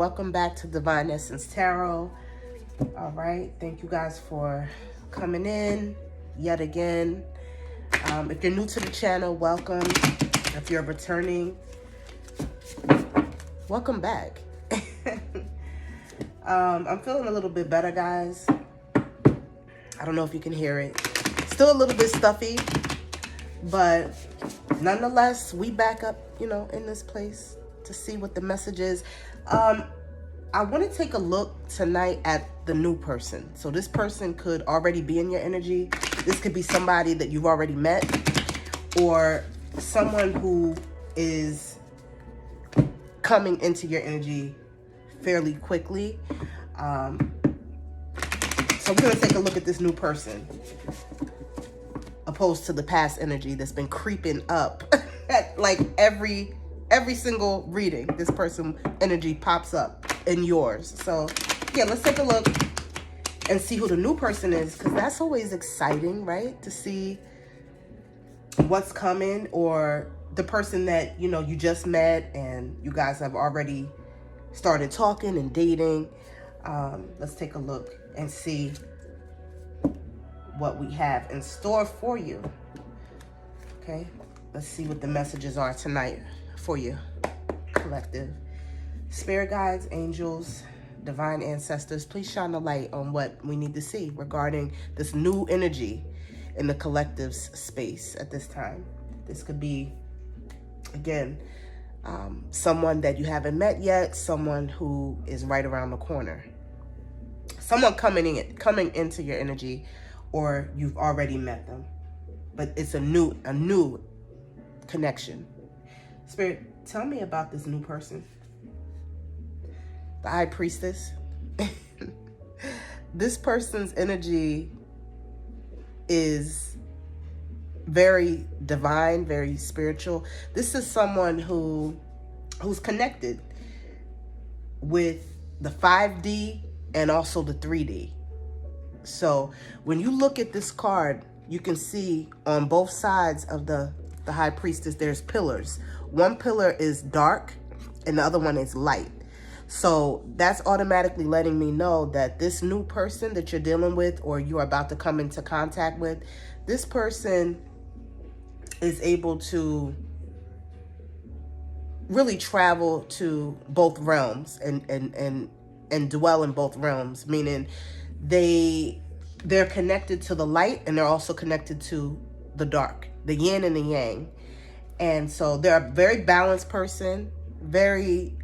welcome back to Divine Essence Tarot. All right, thank you guys for coming in yet again. If you're new to the channel, welcome. If you're returning, welcome back. I'm feeling a little bit better, guys. I don't know if you can hear it. Still a little bit stuffy, but nonetheless, we back up, in this place to see what the message is. I want to take a look tonight at the new person. So this person could already be in your energy. This could be somebody that you've already met, or someone who is coming into your energy fairly quickly. So we're going to take a look at this new person, opposed to the past energy that's been creeping up at like every single reading. This person energy pops up in yours. So yeah, let's take a look and see who the new person is, because that's always exciting, right? To see what's coming, or the person that you just met and you guys have already started talking and dating. Let's take a look and see what we have in store for you. Okay, let's see what the messages are tonight for you, collective. Spirit guides, angels, divine ancestors, please shine the light on what we need to see regarding this new energy in the collective's space at this time. This could be, again, someone that you haven't met yet, someone who is right around the corner, someone coming into your energy, or you've already met them, but it's a new connection. Spirit, tell me about this new person. The High Priestess. This person's energy is very divine, very spiritual. This is someone who's connected with the 5D and also the 3D. So when you look at this card, you can see on both sides of the High Priestess, there's pillars. One pillar is dark and the other one is light. So that's automatically letting me know that this new person that you're dealing with, or you're about to come into contact with, this person is able to really travel to both realms and dwell in both realms, meaning they're connected to the light and they're also connected to the dark, the yin and the yang. And so they're a very balanced person, very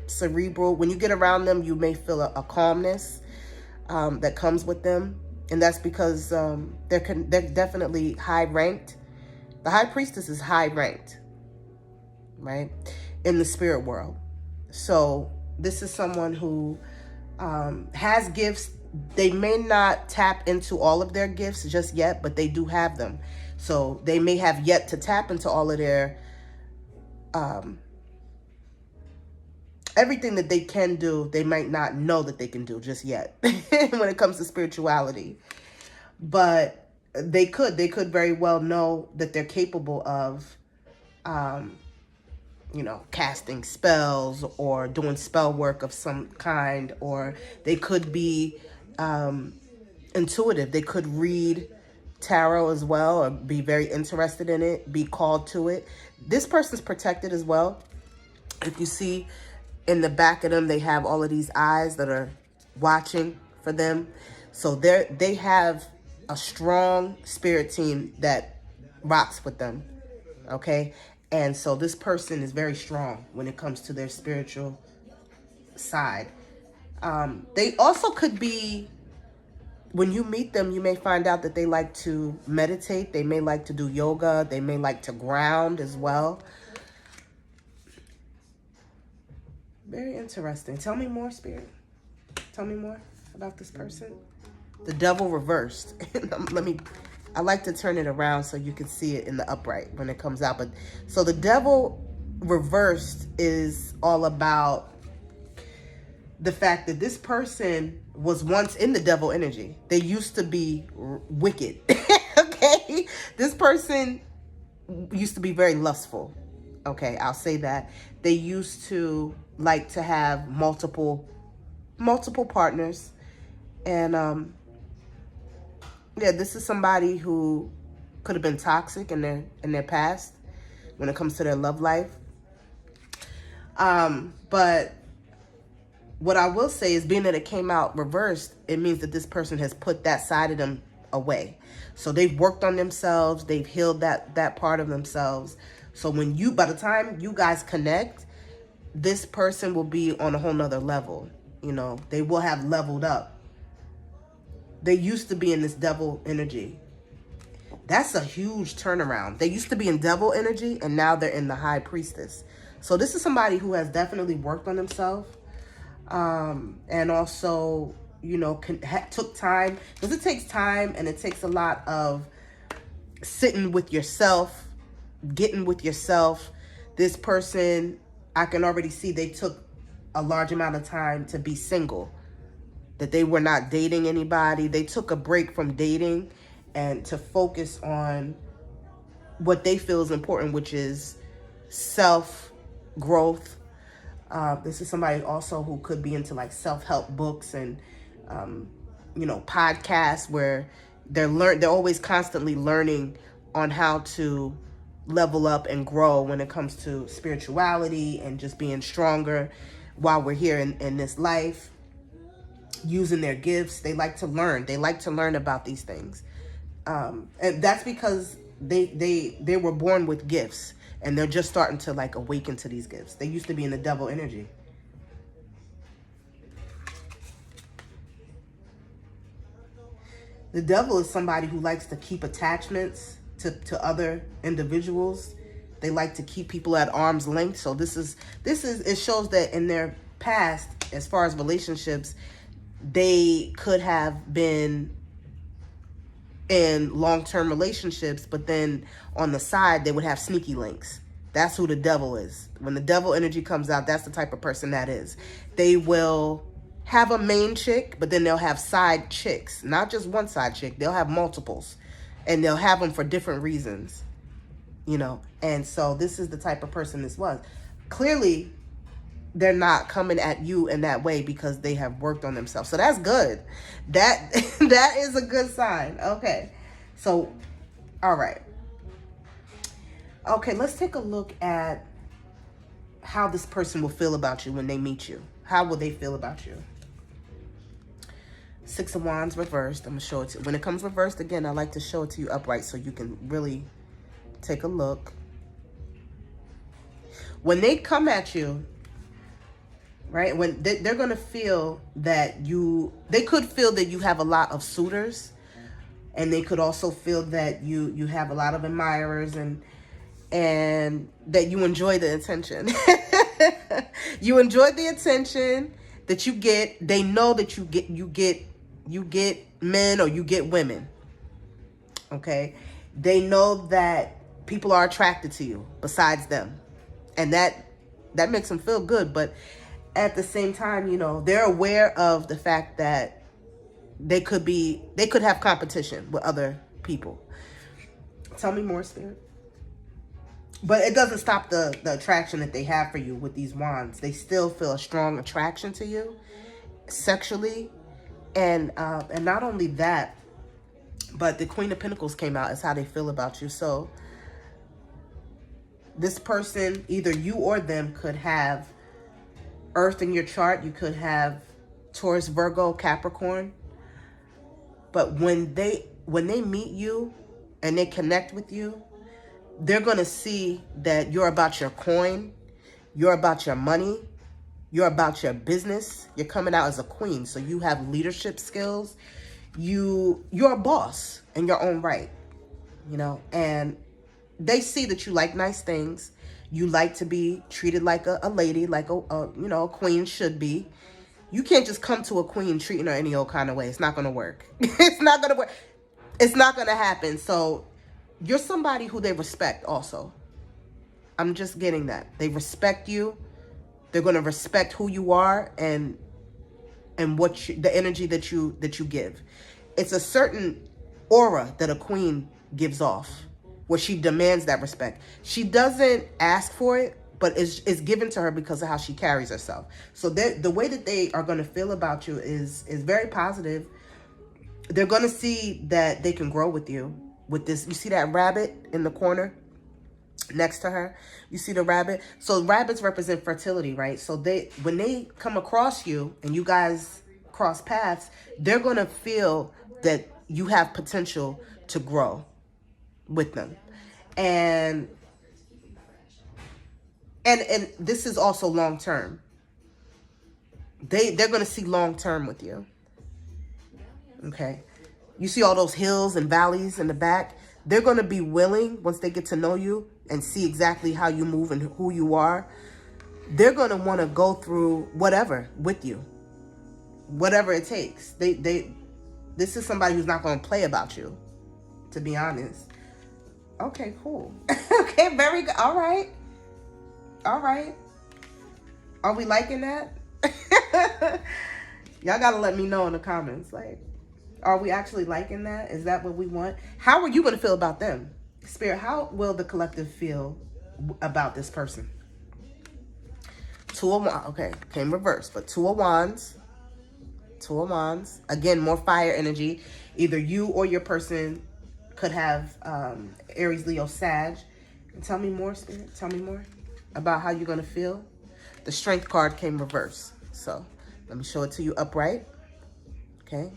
cerebral. When you get around them, you may feel a calmness that comes with them, and that's because they're definitely high ranked. The High Priestess is high ranked, right, in the spirit world. So this is someone who has gifts. They may not tap into all of their gifts just yet, but they do have them. So they may have yet to tap into all of their everything that they can do. They might not know that they can do just yet when it comes to spirituality, but they could very well know that they're capable of casting spells or doing spell work of some kind, or they could be intuitive. They could read tarot as well, or be very interested in it, be called to it. This person's protected as well. If you see in the back of them, they have all of these eyes that are watching for them. So they have a strong spirit team that rocks with them. Okay. And so this person is very strong when it comes to their spiritual side. They also could be, when you meet them, you may find out that they like to meditate. They may like to do yoga. They may like to ground as well. Very interesting. Tell me more, Spirit. Tell me more about this person. The Devil reversed. I like to turn it around so you can see it in the upright when it comes out. But so the Devil reversed is all about the fact that this person was once in the devil energy. They used to be wicked. Okay? This person used to be very lustful. Okay, I'll say that. They used to like to have multiple partners. And yeah, this is somebody who could have been toxic in their past when it comes to their love life. But what I will say is, being that it came out reversed, it means that this person has put that side of them away. So they've worked on themselves. They've healed that part of themselves. So by the time you guys connect, this person will be on a whole nother level. You know, they will have leveled up. They used to be in this devil energy. That's a huge turnaround. They used to be in devil energy, and now they're in the high priestess. So this is somebody who has definitely worked on themselves. And also, you know, took time, because it takes time, and it takes a lot of sitting with yourself, getting with yourself. This person, I can already see they took a large amount of time to be single, that they were not dating anybody. They took a break from dating and to focus on what they feel is important, which is self-growth. This is somebody also who could be into like self-help books and, you know, podcasts where they're always constantly learning on how to level up and grow when it comes to spirituality and just being stronger while we're here in this life, using their gifts. They like to learn. They like to learn about these things. And that's because they were born with gifts, and they're just starting to like awaken to these gifts. They used to be in the devil energy. The devil is somebody who likes to keep attachments to other individuals. They like to keep people at arm's length. So it shows that in their past, as far as relationships, they could have been in long-term relationships, but then on the side, they would have sneaky links. That's who the devil is. When the devil energy comes out, that's the type of person that is. They will have a main chick, but then they'll have side chicks. Not just one side chick. They'll have multiples. And they'll have them for different reasons. You know? And so this is the type of person this was. Clearly, they're not coming at you in that way because they have worked on themselves. So that's good. That is a good sign. Okay. So, all right. Okay, let's take a look at how this person will feel about you when they meet you. How will they feel about you? Six of Wands reversed. I'm going to show it to you. When it comes reversed, again, I like to show it to you upright so you can really take a look. When they come at you, right, when they're going to feel that they could feel that you have a lot of suitors, and they could also feel that you have a lot of admirers, and that you enjoy the attention. You enjoy the attention that you get. They know that you get men or you get women. Okay? They know that people are attracted to you besides them. And that makes them feel good, but at the same time, you know, they're aware of the fact that they could have competition with other people. Tell me more, Spirit. But it doesn't stop the attraction that they have for you with these wands. They still feel a strong attraction to you sexually. And not only that, but the Queen of Pentacles came out as how they feel about you. So this person, either you or them, could have Earth in your chart. You could have Taurus, Virgo, Capricorn. But when they meet you and they connect with you, they're going to see that you're about your coin, you're about your money, you're about your business. You're coming out as a queen, so you have leadership skills. You're a boss in your own right, you know, and they see that you like nice things. You like to be treated like a lady, like a queen should be. You can't just come to a queen treating her any old kind of way. It's not going to work. It's not going to work. It's not going to happen. So you're somebody who they respect also. I'm just getting that. They respect you. They're going to respect who you are and the energy that you give. It's a certain aura that a queen gives off, where she demands that respect. She doesn't ask for it, but it's given to her because of how she carries herself. So the way that they are going to feel about you is very positive. They're going to see that they can grow with you. With this, you see that rabbit in the corner next to her? You see the rabbit? So rabbits represent fertility, right? So when they come across you and you guys cross paths, they're going to feel that you have potential to grow with them. And this is also long term. They're going to see long term with you. Okay. You see all those hills and valleys in the back? They're going to be willing, once they get to know you and see exactly how you move and who you are, they're going to want to go through whatever with you. Whatever it takes. This is somebody who's not going to play about you, to be honest. Okay, cool. Okay, very good. All right. All right. Are we liking that? Y'all got to let me know in the comments. Like, are we actually liking that? Is that what we want? How are you going to feel about them? Spirit, how will the collective feel about this person? Two of Wands. Okay, came reversed, but Two of Wands. Two of Wands. Again, more fire energy. Either you or your person could have Aries, Leo, Sag. And tell me more, Spirit. Tell me more about how you're going to feel. The Strength card came reversed. So let me show it to you upright. Okay.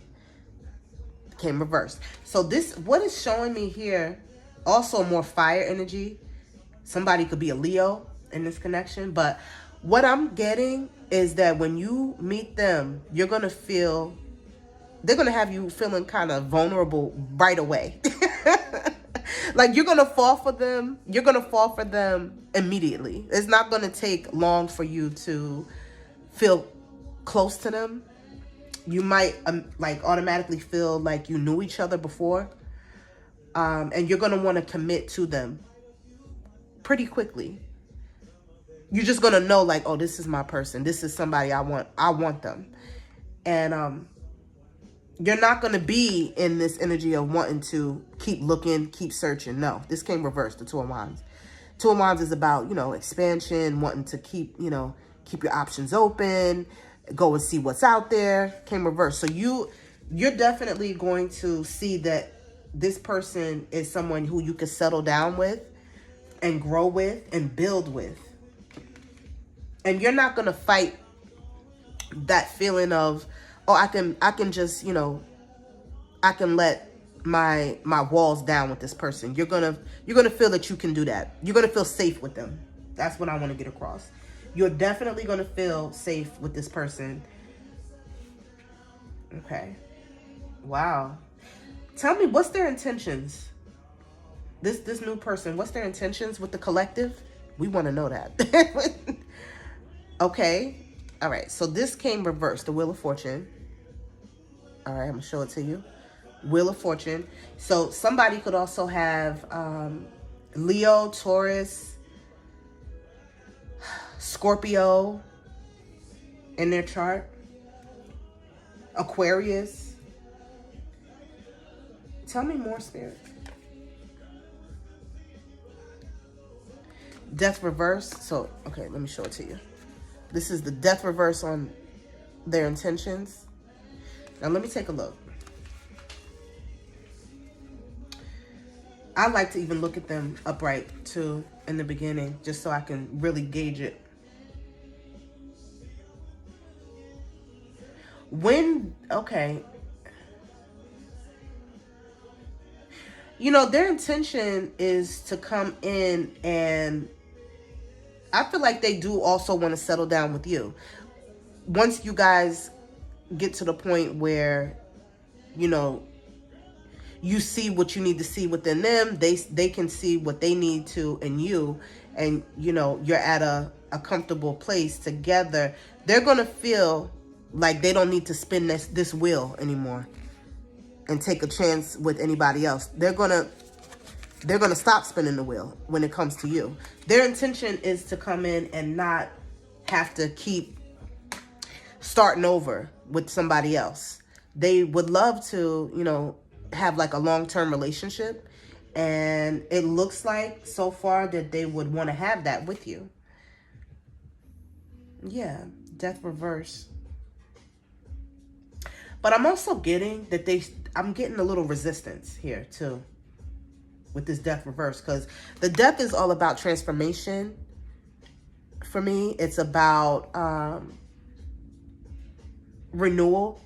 Came reversed. So what is showing me here, also more fire energy. Somebody could be a Leo in this connection. But what I'm getting is that when you meet them, you're going to feel, they're going to have you feeling kind of vulnerable right away. Like you're going to fall for them. You're going to fall for them immediately. It's not going to take long for you to feel close to them. You might like automatically feel like you knew each other before. And you're going to want to commit to them pretty quickly. You're just going to know like, oh, this is my person. This is somebody I want them. And you're not going to be in this energy of wanting to keep looking, keep searching. No, this came reversed, the Two of Wands. Two of Wands is about, expansion, wanting to keep your options open, go and see what's out there. Came reversed. So you're definitely going to see that this person is someone who you can settle down with and grow with and build with. And you're not going to fight that feeling of, oh, I can just, I can let my walls down with this person. You're going to feel that you can do that. You're going to feel safe with them. That's what I want to get across. You're definitely going to feel safe with this person. Okay. Wow. Tell me, what's their intentions? This new person, what's their intentions with the collective? We want to know that. Okay. All right. So this came reversed, the Wheel of Fortune. All right. I'm going to show it to you. Wheel of Fortune. So somebody could also have Leo, Taurus, Scorpio in their chart. Aquarius. Tell me more, Spirit. Death reverse. So, okay, let me show it to you. This is the death reverse on their intentions. Now, let me take a look. I like to even look at them upright, too, in the beginning, just so I can really gauge it. Okay. Their intention is to come in, and I feel like they do also want to settle down with you. Once you guys get to the point where, you see what you need to see within them, they can see what they need to in you, and, you're at a comfortable place together. They're going to feel like they don't need to spin this wheel anymore and take a chance with anybody else. They're gonna stop spinning the wheel when it comes to you. Their intention is to come in and not have to keep starting over with somebody else. They would love to, have like a long-term relationship, and it looks like so far that they would want to have that with you. Yeah, death reverse. But I'm also getting that I'm getting a little resistance here too with this death reverse, because the death is all about transformation. For me, it's about renewal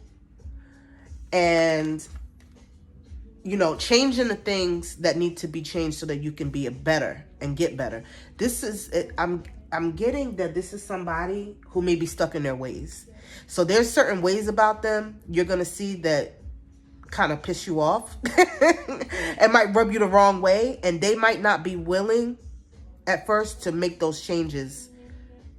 and, you know, changing the things that need to be changed so that you can be a better and get better. This is I'm getting that this is somebody who may be stuck in their ways. So there's certain ways about them you're going to see that kind of piss you off. It might rub you the wrong way, and they might not be willing at first to make those changes.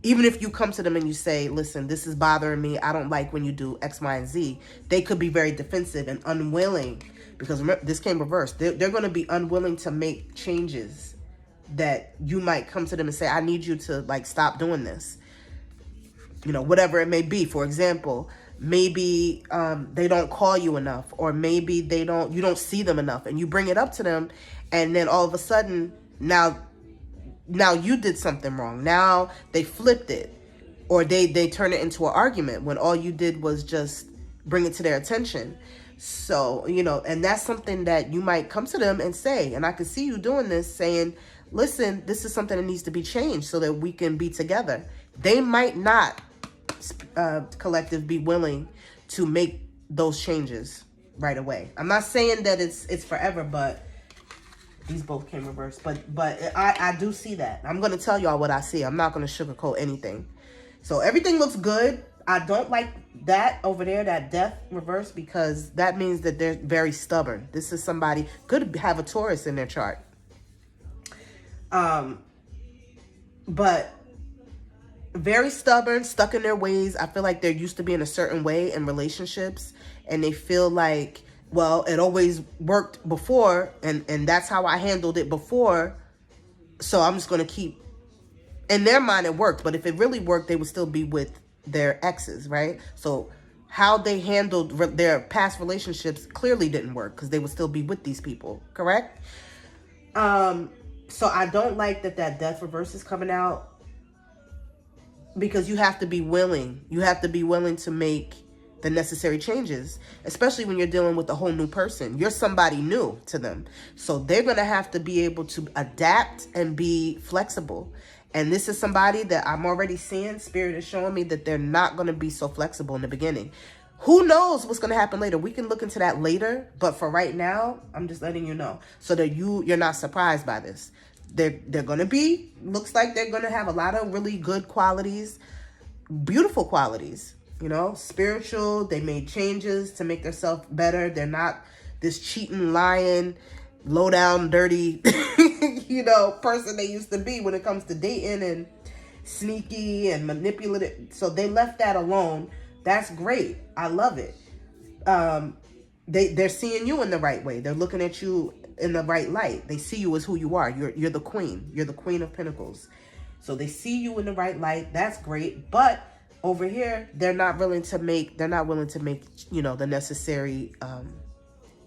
Even if you come to them and you say, listen, this is bothering me, I don't like when you do X, Y, and Z, they could be very defensive and unwilling, because remember, this came reversed. They're going to be unwilling to make changes that you might come to them and say, I need you to like stop doing this. You know, whatever it may be. For example, maybe they don't call you enough, or maybe you don't see them enough, and you bring it up to them, and then all of a sudden now you did something wrong. Now they flipped it, or they turn it into an argument when all you did was just bring it to their attention. So, you know, and that's something that you might come to them and say, and I can see you doing this, saying, listen, this is something that needs to be changed so that we can be together. They might not, collective, be willing to make those changes right away. I'm not saying that it's forever, but these both came reversed. But I do see that. I'm going to tell y'all what I see. I'm not going to sugarcoat anything. So everything looks good. I don't like that over there, that death reverse, because that means that they're very stubborn. This is somebody, could have a Taurus in their chart. But very stubborn, stuck in their ways. I feel like they're used to being a certain way in relationships, and they feel like, well, it always worked before, and that's how I handled it before, so I'm just going to keep, in their mind it worked, but if it really worked, they would still be with their exes, right? So how they handled their past relationships clearly didn't work, because they would still be with these people, correct? So I don't like that death reverse is coming out, because you have to be willing. You have to be willing to make the necessary changes, especially when you're dealing with a whole new person. You're somebody new to them. So they're going to have to be able to adapt and be flexible. And this is somebody that I'm already seeing. Spirit is showing me that they're not going to be so flexible in the beginning. Who knows what's going to happen later? We can look into that later. But for right now, I'm just letting you know so that you're not surprised by this. They're going to be, looks like they're going to have a lot of really good qualities, beautiful qualities, you know, spiritual. They made changes to make themselves better. They're not this cheating, lying, low down, dirty, you know, person they used to be when it comes to dating, and sneaky and manipulative. So they left that alone. That's great. I love it. They're seeing you in the right way. They're looking at you in the right light. They see you as who you are. You're the queen. You're the queen of pentacles. So they see you in the right light. That's great. But over here, they're not willing to make, you know, the necessary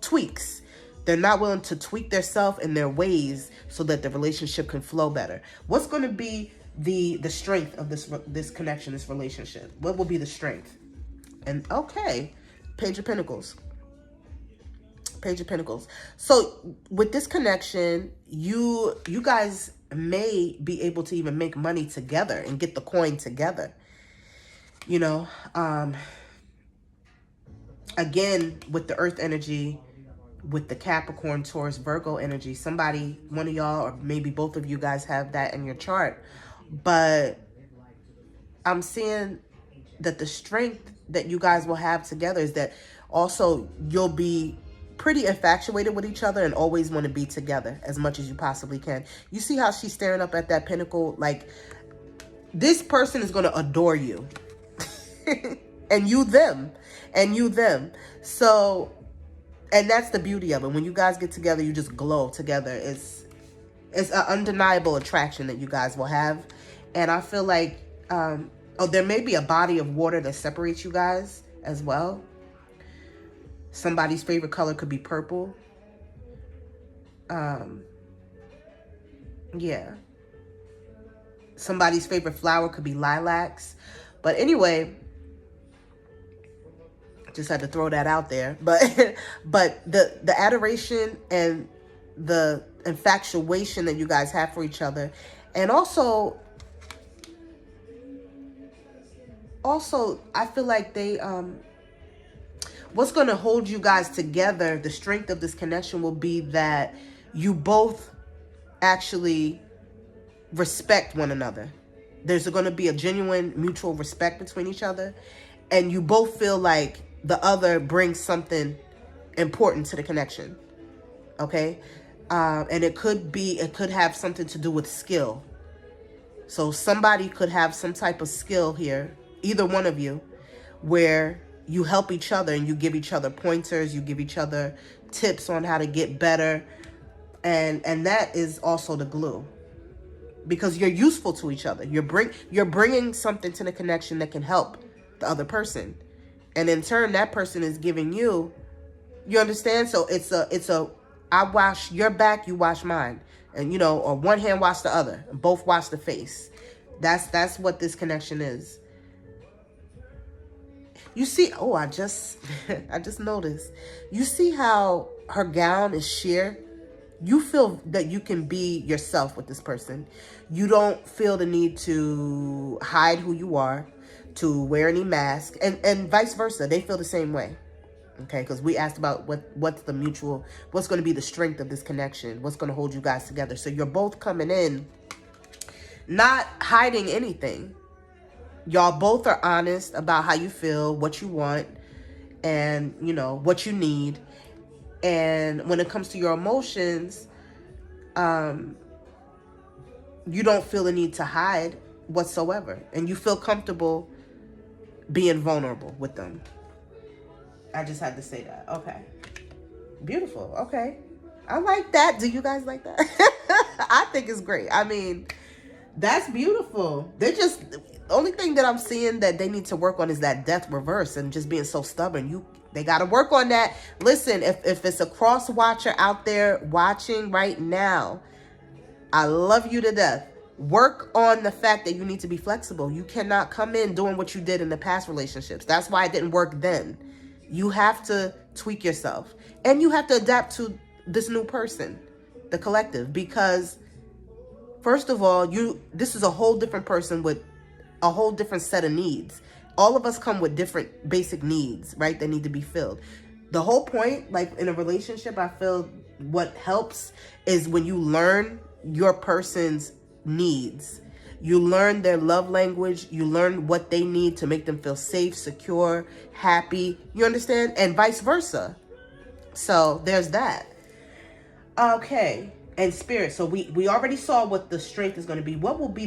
tweaks. They're not willing to tweak themselves and their ways so that the relationship can flow better. What's going to be the strength of this connection, this relationship? What will be the strength? And okay, Page of Pentacles. Page of Pentacles. So with this connection, you guys may be able to even make money together and get the coin together. You know, again, with the earth energy, with the Capricorn, Taurus, Virgo energy, somebody, one of y'all, or maybe both of you guys have that in your chart. But I'm seeing that the strength that you guys will have together is that also you'll be pretty infatuated with each other and always want to be together as much as you possibly can. You see how she's staring up at that pentacle? Like, this person is going to adore you. And you them. And you them. So, and that's the beauty of it. When you guys get together, you just glow together. It's an undeniable attraction that you guys will have. And I feel like, there may be a body of water that separates you guys as well. Somebody's favorite color could be purple. Yeah. Somebody's favorite flower could be lilacs. But anyway, just had to throw that out there. But but the adoration and the infatuation that you guys have for each other, and also I feel like they what's going to hold you guys together, the strength of this connection will be that you both actually respect one another. There's going to be a genuine mutual respect between each other, and you both feel like the other brings something important to the connection. Okay? And it could have something to do with skill. So somebody could have some type of skill here, either one of you, where you help each other and you give each other pointers, you give each other tips on how to get better. And that is also the glue, because you're useful to each other. You're bringing something to the connection that can help the other person. And in turn, that person is giving you understand? So it's a I wash your back, you wash mine. And, or one hand wash the other. Both wash the face. That's what this connection is. You see, I just noticed. You see how her gown is sheer? You feel that you can be yourself with this person. You don't feel the need to hide who you are, to wear any mask, and vice versa. They feel the same way. Okay, because we asked about what's going to be the strength of this connection, what's going to hold you guys together. So you're both coming in, not hiding anything. Y'all both are honest about how you feel, what you want, and, what you need. And when it comes to your emotions, you don't feel the need to hide whatsoever. And you feel comfortable being vulnerable with them. I just had to say that. Okay. Beautiful. Okay. I like that. Do you guys like that? I think it's great. I mean, that's beautiful. The only thing that I'm seeing that they need to work on is that death reverse and just being so stubborn. They got to work on that. Listen, if it's a cross watcher out there watching right now, I love you to death. Work on the fact that you need to be flexible. You cannot come in doing what you did in the past relationships. That's why it didn't work then. You have to tweak yourself, and you have to adapt to this new person, the collective, because first of all, this is a whole different person with a whole different set of needs. All of us come with different basic needs, right? That need to be filled. The whole point, like in a relationship, I feel what helps is when you learn your person's needs. You learn their love language. You learn what they need to make them feel safe, secure, happy. You understand? And vice versa. So there's that. Okay. And spirit. So we already saw what the strength is going to be. What will be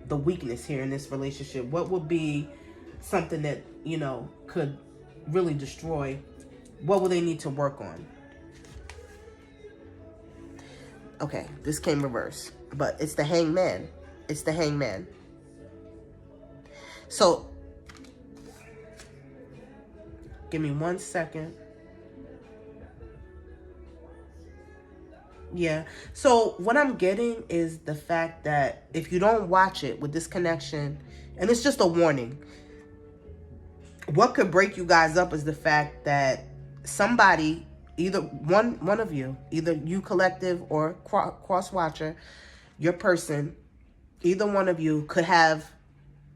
the weakness here in this relationship? What will be something that, could really destroy? What will they need to work on? Okay, this came reverse, but it's the hangman. It's the hangman. So, give me 1 second. Yeah. So what I'm getting is the fact that if you don't watch it with this connection, and it's just a warning, what could break you guys up is the fact that somebody, either one of you, either you collective or cross watcher, your person, either one of you could have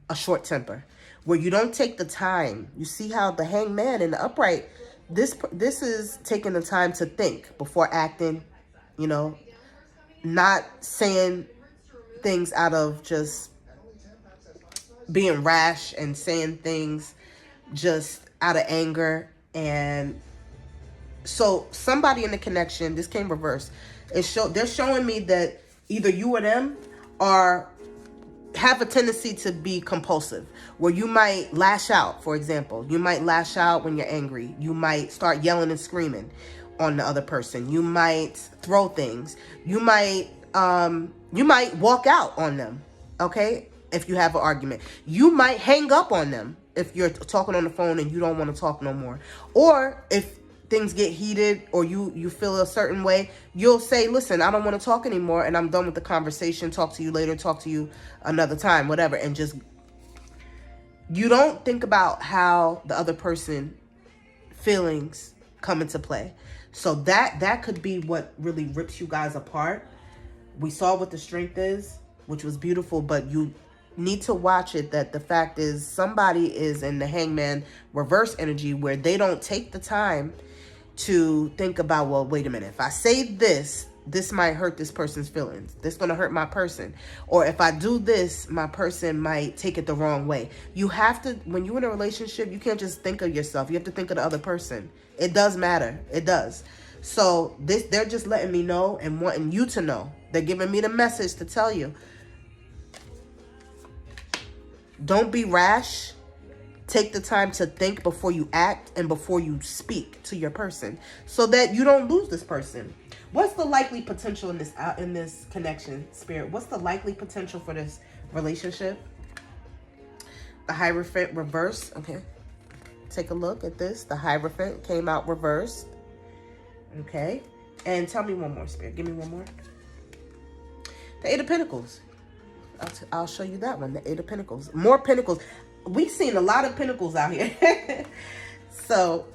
a short temper where you don't take the time. You see how the hangman in the upright, this is taking the time to think before acting, not saying things out of just being rash and saying things just out of anger. And so somebody in the connection, this came reverse. They're showing me that either you or them have a tendency to be compulsive, where you might lash out. For example, you might lash out when you're angry. You might start yelling and screaming on the other person. You might throw things. You might walk out on them. Okay, if you have an argument, you might hang up on them if you're talking on the phone and you don't want to talk no more. Or if things get heated or you feel a certain way, you'll say, listen, I don't want to talk anymore and I'm done with the conversation. Talk to you later, talk to you another time, whatever. And just, you don't think about how the other person feelings come into play. So that could be what really rips you guys apart. We saw what the strength is, which was beautiful, but you need to watch it, that the fact is somebody is in the hangman reverse energy where they don't take the time to think about, well, wait a minute, if I say this might hurt this person's feelings. This is going to hurt my person. Or if I do this, my person might take it the wrong way. You have to, when you're in a relationship, you can't just think of yourself. You have to think of the other person. It does matter. It does. So they're just letting me know and wanting you to know. They're giving me the message to tell you. Don't be rash. Take the time to think before you act and before you speak to your person so that you don't lose this person. What's the likely potential in this connection, Spirit? What's the likely potential for this relationship? The Hierophant reverse. Okay. Take a look at this. The Hierophant came out reversed. Okay. And tell me one more, Spirit. Give me one more. The Eight of Pentacles. I'll show you that one. The Eight of Pentacles. More Pentacles. We've seen a lot of Pentacles out here. So,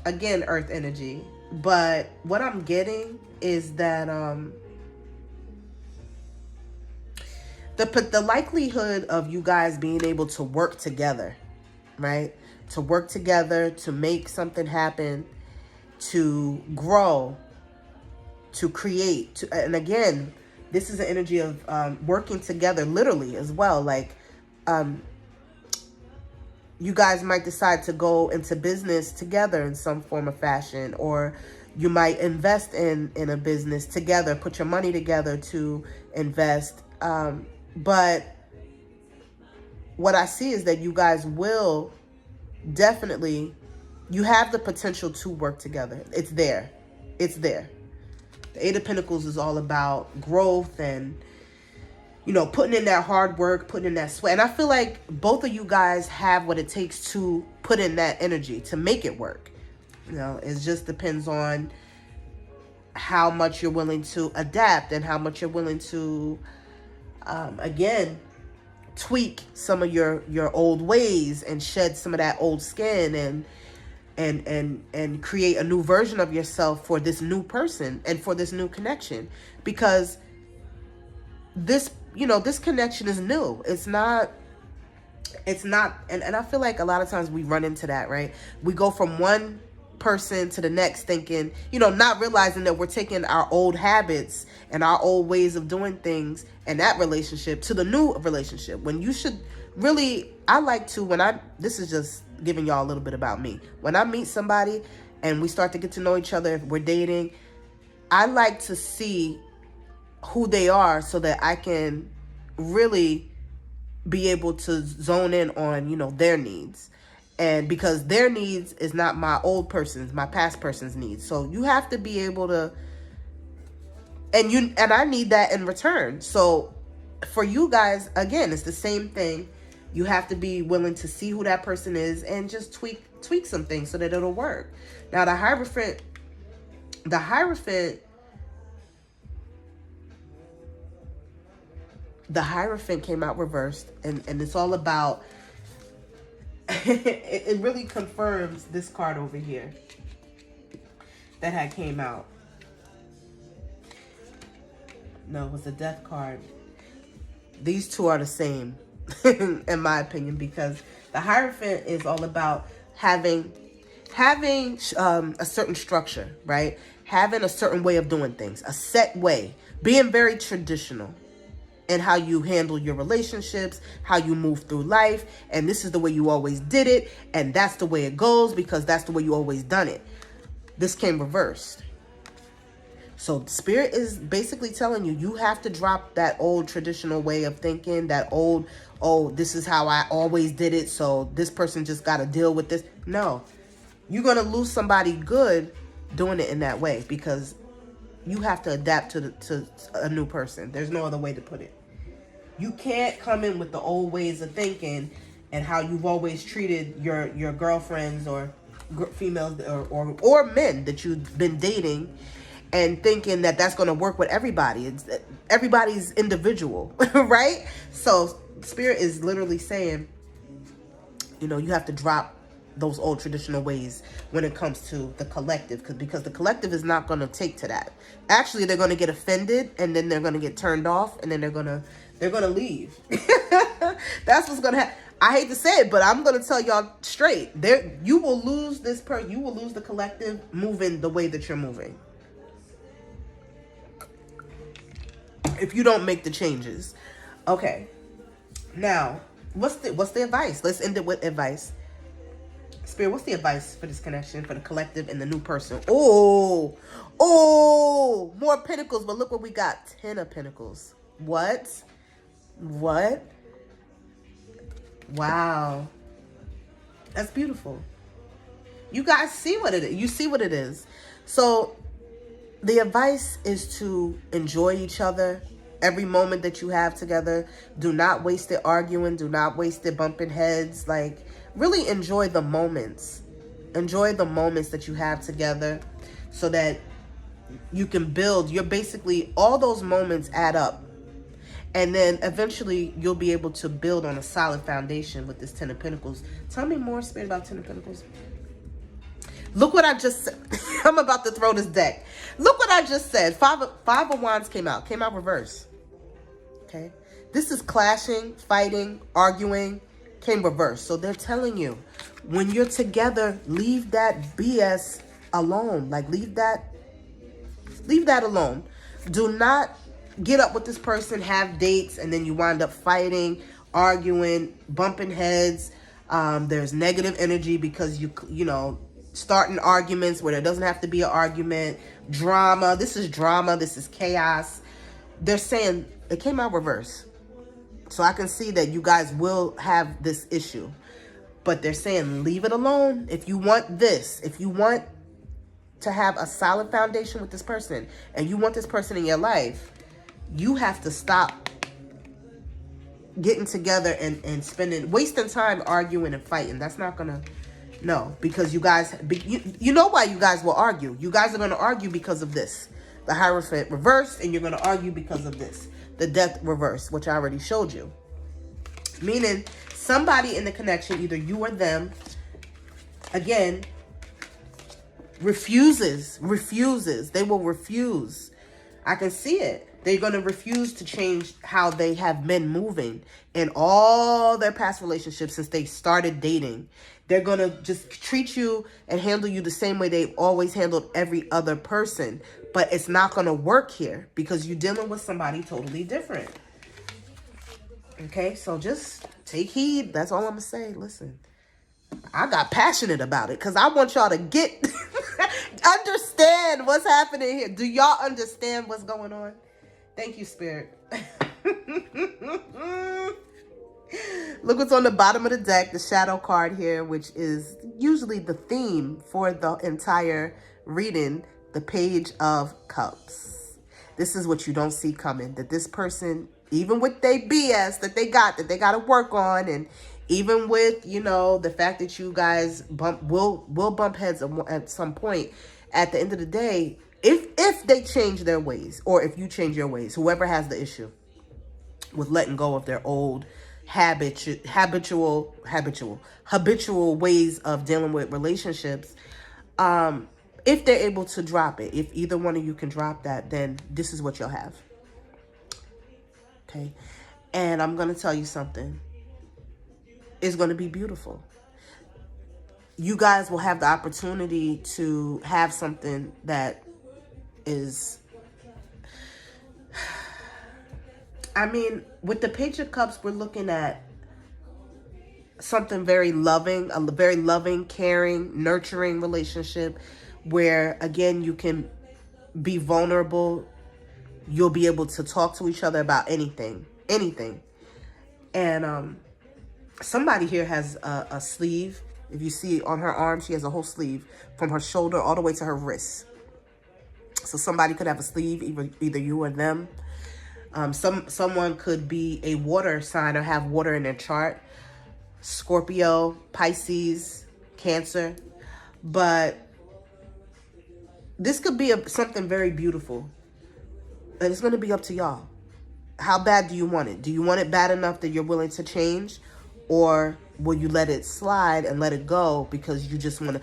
again, Earth energy. But what I'm getting is that the likelihood of you guys being able to work together, right? To work together, to make something happen, to grow, to create. And again, this is an energy of working together literally as well. Like, you guys might decide to go into business together in some form of fashion, or you might invest in a business together, put your money together to invest. But what I see is that you guys will definitely, you have the potential to work together. It's there. It's there. The Eight of Pentacles is all about growth and, you know, putting in that hard work, putting in that sweat. And I feel like both of you guys have what it takes to put in that energy to make it work. You know, it just depends on how much you're willing to adapt and how much you're willing to, again, tweak some of your old ways and shed some of that old skin and create a new version of yourself for this new person and for this new connection. Because this, you know, this connection is new. It's not, and I feel like a lot of times we run into that, right? We go from one person to the next thinking, you know, not realizing that we're taking our old habits and our old ways of doing things and that relationship to the new relationship. When you should really, I like to, this is just giving y'all a little bit about me. When I meet somebody and we start to get to know each other, if we're dating, I like to see who they are so that I can really be able to zone in on, you know, their needs. And because their needs is not my old person's, my past person's needs. So you have to be able to, and I need that in return. So for you guys, again, it's the same thing. You have to be willing to see who that person is and just tweak some things so that it'll work. Now the Hierophant came out reversed, and it's all about, it really confirms this card over here that had came out. No, it was the Death card. These two are the same, in my opinion, because the Hierophant is all about having a certain structure, right? Having a certain way of doing things, a set way, being very traditional in how you handle your relationships, how you move through life. And this is the way you always did it. And that's the way it goes because that's the way you always done it. This came reversed. So Spirit is basically telling you, you have to drop that old traditional way of thinking, that old, oh, this is how I always did it, so this person just got to deal with this. No, you're going to lose somebody good doing it in that way because you have to adapt to a new person. There's no other way to put it. You can't come in with the old ways of thinking and how you've always treated your girlfriends or females or men that you've been dating and thinking that that's going to work with everybody. Everybody's individual, right? So Spirit is literally saying, you know, you have to drop those old traditional ways when it comes to the collective, because the collective is not going to take to that. Actually, they're going to get offended, and then they're going to get turned off, and then they're going to leave. That's what's going to happen. I hate to say it, but I'm going to tell y'all straight. You will lose you will lose the collective moving the way that you're moving, if you don't make the changes. Okay. Now, what's the advice? Let's end it with advice. Spirit, what's the advice for this connection, for the collective and the new person? Oh, more pentacles, but look what we got. 10 of pentacles. What? Wow. That's beautiful. You guys see what it is. You see what it is. So the advice is to enjoy each other. Every moment that you have together, do not waste it arguing. Do not waste it bumping heads. Like, really enjoy the moments. Enjoy the moments that you have together so that you can build. You're basically, all those moments add up. And then eventually you'll be able to build on a solid foundation with this 10 of Pentacles. Tell me more, Spirit, about 10 of Pentacles. Look what I just said. I'm about to throw this deck. Look what I just said. Five of Wands came out reverse. Okay. This is clashing, fighting, arguing, came reverse. So they're telling you, when you're together, leave that BS alone. Like, leave that alone. Do not get up with this person, have dates, and then you wind up fighting, arguing, bumping heads. There's negative energy because you know, starting arguments where there doesn't have to be an argument. Drama. This is drama. This is chaos. They're saying it came out reverse. So I can see that you guys will have this issue. But they're saying leave it alone. If you want this, if you want to have a solid foundation with this person, and you want this person in your life, you have to stop getting together and wasting time arguing and fighting. That's not gonna, no, because you guys, you know why you guys will argue. You guys are gonna argue because of this, the Hierophant reversed, and you're gonna argue because of this, the Death reversed, which I already showed you. Meaning somebody in the connection, either you or them, again, refuses. They will refuse. I can see it. They're going to refuse to change how they have been moving in all their past relationships since they started dating. They're going to just treat you and handle you the same way they've always handled every other person. But it's not going to work here because you're dealing with somebody totally different. Okay, so just take heed. That's all I'm going to say. Listen, I got passionate about it because I want y'all to get, understand what's happening here. Do y'all understand what's going on? Thank you, Spirit. Look what's on the bottom of the deck, the shadow card here, which is usually the theme for the entire reading, the Page of Cups. This is what you don't see coming, that this person, even with their BS that they got to work on, and even with, you know, the fact that you guys will bump heads at some point, at the end of the day, if they change their ways, or if you change your ways, whoever has the issue with letting go of their old habitual ways of dealing with relationships, if they're able to drop it, if either one of you can drop that, then this is what you'll have. Okay. And I'm going to tell you something. It's going to be beautiful. You guys will have the opportunity to have something that is, I mean, with the Page of Cups, we're looking at something very loving, a very loving, caring, nurturing relationship where, again, you can be vulnerable. You'll be able to talk to each other about anything. And somebody here has a sleeve. If you see on her arm, she has a whole sleeve from her shoulder all the way to her wrist. So somebody could have a sleeve, either you or them. Someone could be a water sign or have water in their chart. Scorpio, Pisces, Cancer. But this could be something very beautiful. And it's going to be up to y'all. How bad do you want it? Do you want it bad enough that you're willing to change? Or will you let it slide and let it go because you just want to...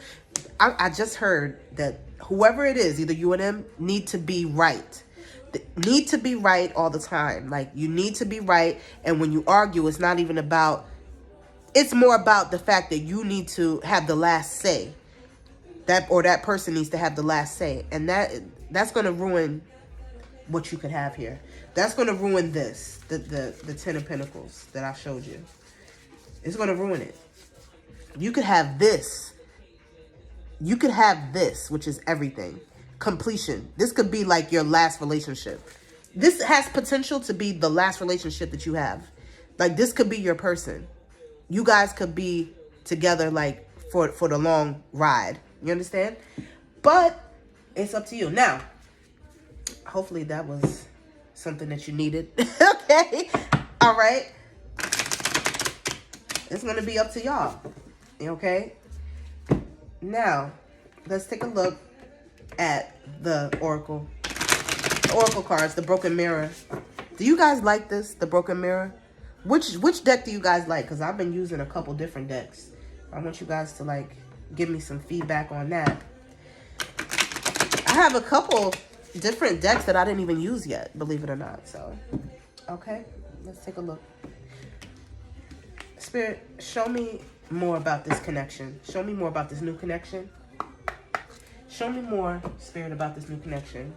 I just heard that whoever it is, either you and them, need to be right. Need to be right all the time. Like, you need to be right. And when you argue, it's not even about... It's more about the fact that you need to have the last say. That person needs to have the last say. And that's going to ruin what you could have here. That's going to ruin this. The Ten of Pentacles that I showed you. It's going to ruin it. You could have this. You could have this, which is everything. Completion. This could be like your last relationship. This has potential to be the last relationship that you have. Like, this could be your person. You guys could be together, like, for the long ride. You understand? But it's up to you. Now, hopefully that was something that you needed. Okay? All right? It's going to be up to y'all. Okay? Now, let's take a look at the Oracle. The Oracle cards, the Broken Mirror. Do you guys like this, the Broken Mirror? Which deck do you guys like? Because I've been using a couple different decks. I want you guys to, like, give me some feedback on that. I have a couple different decks that I didn't even use yet, believe it or not. So, okay, let's take a look. Spirit, show me more about this connection. Show me more about this new connection. Show me more, Spirit, about this new connection.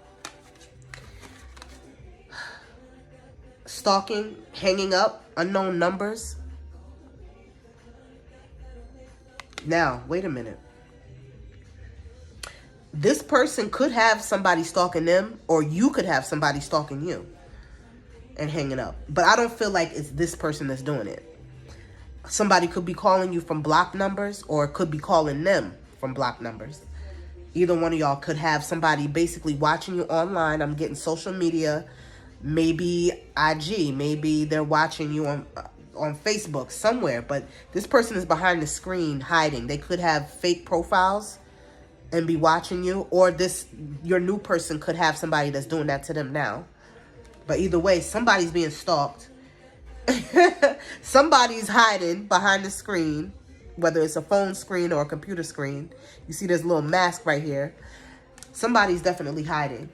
Stalking, hanging up, unknown numbers. Now, wait a minute. This person could have somebody stalking them, or you could have somebody stalking you and hanging up. But I don't feel like it's this person that's doing it. Somebody could be calling you from blocked numbers, or could be calling them from blocked numbers. Either one of y'all could have somebody basically watching you online. I'm getting social media, maybe IG, maybe they're watching you on Facebook somewhere. But this person is behind the screen hiding. They could have fake profiles and be watching you, or your new person could have somebody that's doing that to them now. But either way, somebody's being stalked. Somebody's hiding behind the screen, whether it's a phone screen or a computer screen. You see this little mask right here. Somebody's definitely hiding.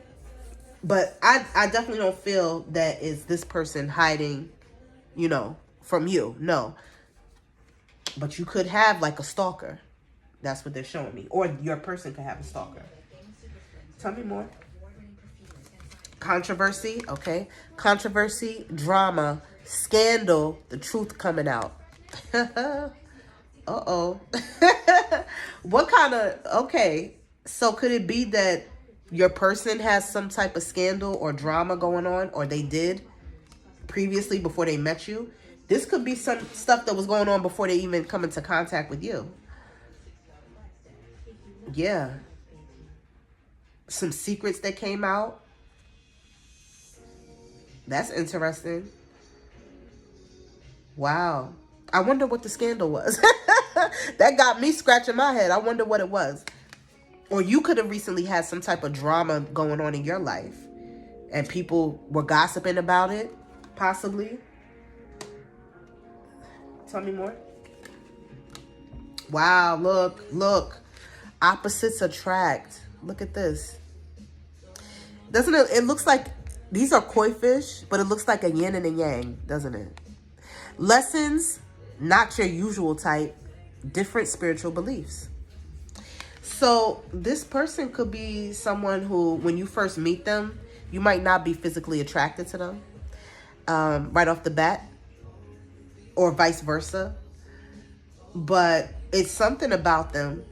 But I definitely don't feel that it's this person hiding, you know, from you. No. But you could have like a stalker. That's what they're showing me. Or your person could have a stalker. Tell me more. Controversy, okay. Controversy, drama, scandal, the truth coming out. Uh-oh. What kind of... Okay. So could it be that your person has some type of scandal or drama going on, or they did previously before they met you? This could be some stuff that was going on before they even come into contact with you. Yeah. Some secrets that came out. That's interesting. Wow. I wonder what the scandal was. That got me scratching my head. I wonder what it was. Or you could have recently had some type of drama going on in your life, and people were gossiping about it, possibly. Tell me more. Wow, look. Opposites attract. Look at this. Doesn't it? It looks like these are koi fish, but it looks like a yin and a yang, doesn't it? Lessons, not your usual type, different spiritual beliefs. So this person could be someone who, when you first meet them, you might not be physically attracted to them right off the bat, or vice versa. But it's something about them,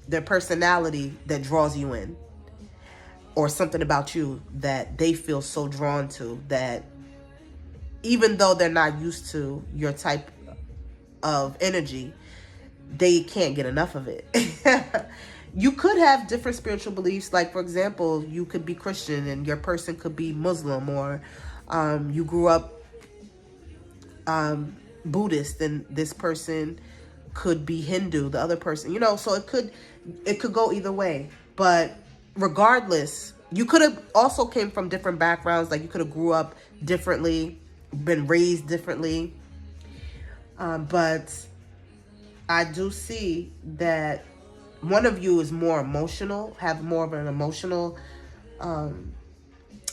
their personality, that draws you in. Or something about you that they feel so drawn to that even though they're not used to your type of energy, they can't get enough of it. You could have different spiritual beliefs. Like, for example, you could be Christian and your person could be Muslim, or you grew up Buddhist and this person could be Hindu, the other person, you know, so it could, It could go either way. But regardless, you could have also came from different backgrounds. Like you could have grew up differently, been raised differently. But I do see that one of you is more emotional, have more of an emotional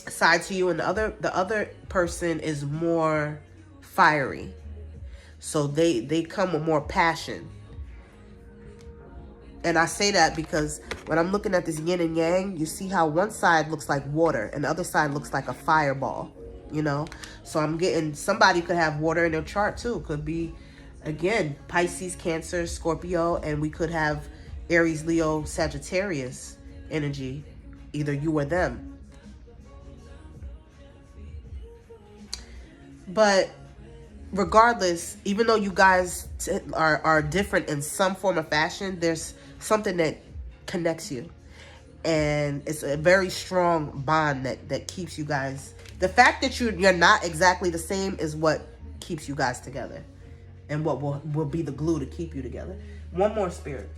side to you, and the other person is more fiery. So they come with more passion. And I say that because when I'm looking at this yin and yang, you see how one side looks like water and the other side looks like a fireball, you know? So I'm getting, somebody could have water in their chart too. Could be, again, Pisces, Cancer, Scorpio, and we could have Aries, Leo, Sagittarius energy, either you or them. But regardless, even though you guys are different in some form of fashion, there's something that connects you. And it's a very strong bond that keeps you guys. The fact that you're not exactly the same is what keeps you guys together. And what will be the glue to keep you together. One more, Spirit.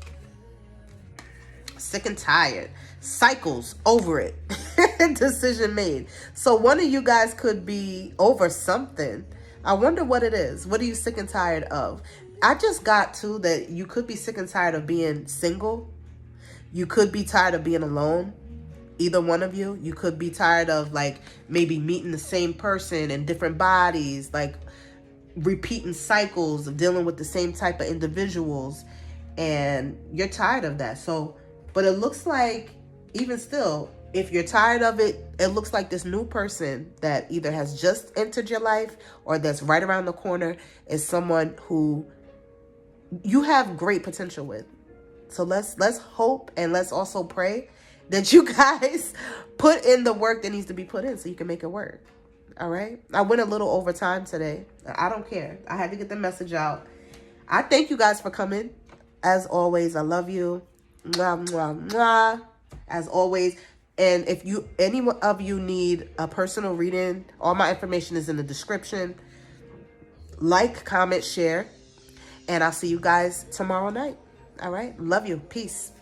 Sick and tired. Cycles. Over it. Decision made. So one of you guys could be over something. I wonder what it is. What are you sick and tired of? I just got to that you could be sick and tired of being single. You could be tired of being alone. Either one of you. You could be tired of like maybe meeting the same person in different bodies. Like repeating cycles of dealing with the same type of individuals. And you're tired of that. So, but it looks like even still, if you're tired of it, it looks like this new person that either has just entered your life or that's right around the corner is someone who you have great potential with. So let's hope and let's also pray that you guys put in the work that needs to be put in so you can make it work. All right? I went a little over time today. I don't care. I had to get the message out. I thank you guys for coming. As always, I love you. Mwah, mwah, mwah. As always. And if any of you need a personal reading, all my information is in the description. Like, comment, share. And I'll see you guys tomorrow night. All right? Love you. Peace.